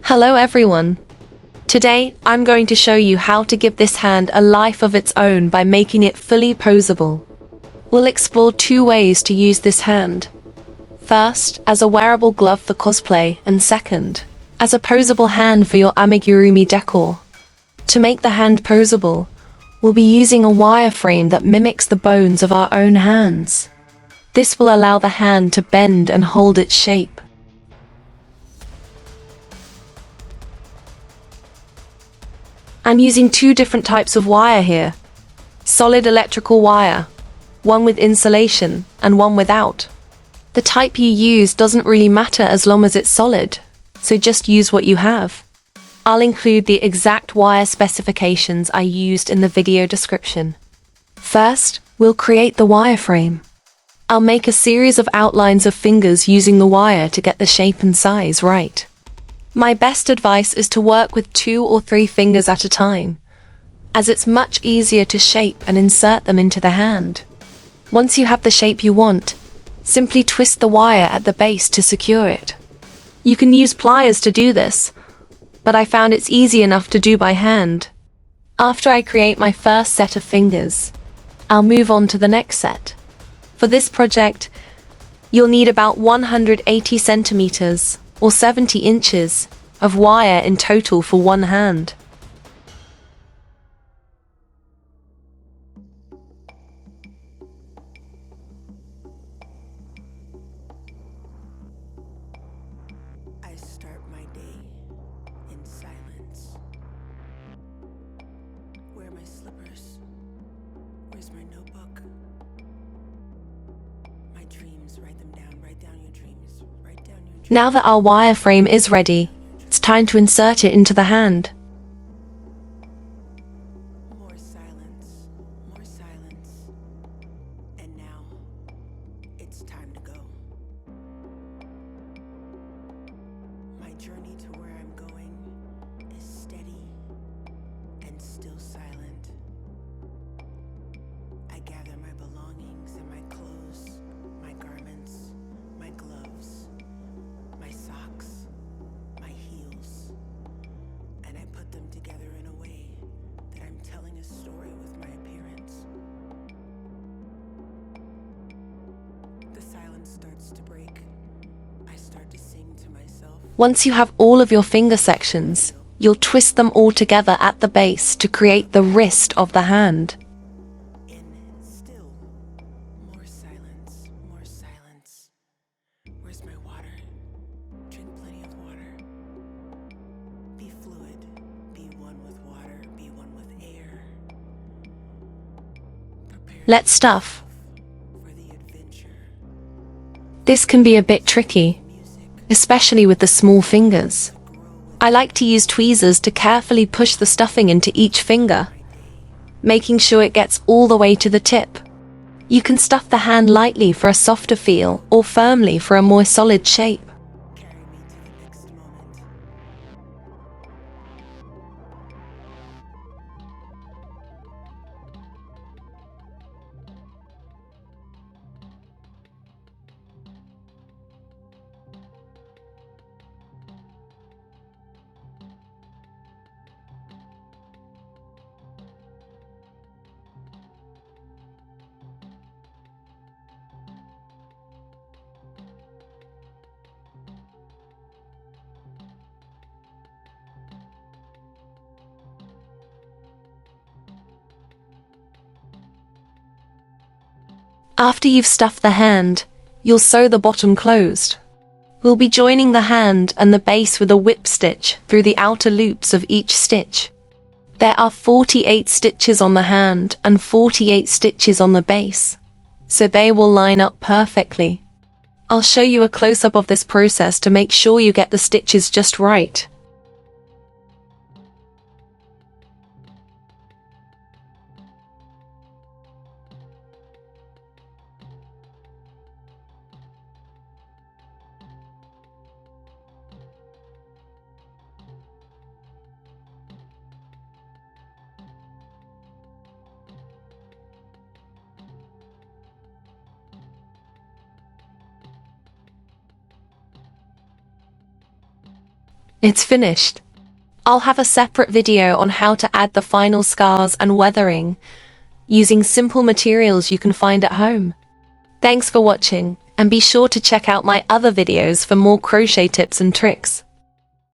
Hello everyone! Today, I'm going to show you how to give this hand a life of its own by making it fully poseable. We'll explore two ways to use this hand. First, as a wearable glove for cosplay, and second, as a poseable hand for your amigurumi decor. To make the hand poseable, we'll be using a wireframe that mimics the bones of our own hands. This will allow the hand to bend and hold its shape. I'm using two different types of wire here. Solid electrical wire, one with insulation and one without. The type you use doesn't really matter as long as it's solid, so just use what you have. I'll include the exact wire specifications I used in the video description. First, we'll create the wireframe. I'll make a series of outlines of fingers using the wire to get the shape and size right. My best advice is to work with 2 or 3 fingers at a time, as it's much easier to shape and insert them into the hand. Once you have the shape you want, simply twist the wire at the base to secure it. You can use pliers to do this, but I found it's easy enough to do by hand. After I create my first set of fingers, I'll move on to the next set. For this project, you'll need about 180 centimeters or 70 inches of wire in total for one hand. I start my day in silence. Where are my slippers? Where's my notebook? My dreams, write them down. Write down your dreams. Write down your dreams. Now that our wireframe is ready, it's time to insert it into the hand. More silence. More silence. And now, it's time to go. My journey to where I'm going is steady and still silent. I gather my belongings and my clothes, my garments, my gloves, my socks, my heels, and I put them together in a way that I'm telling a story with my appearance. The silence starts to break. I start to sing to myself. Once you have all of your finger sections, you'll twist them all together at the base to create the wrist of the hand. In still more silence, more silence. Where's my water? Drink plenty of water. Be fluid. Be one with water. Be one with air. Prepare Let's stuff. for the adventure. This can be a bit tricky, especially with the small fingers. I like to use tweezers to carefully push the stuffing into each finger, making sure it gets all the way to the tip. You can stuff the hand lightly for a softer feel or firmly for a more solid shape. Carry me to the next moment. After you've stuffed the hand, you'll sew the bottom closed. We'll be joining the hand and the base with a whip stitch through the outer loops of each stitch. There are 48 stitches on the hand and 48 stitches on the base, so they will line up perfectly. I'll show you a close-up of this process to make sure you get the stitches just right. It's finished. I'll have a separate video on how to add the final scars and weathering using simple materials you can find at home. Thanks for watching, and be sure to check out my other videos for more crochet tips and tricks.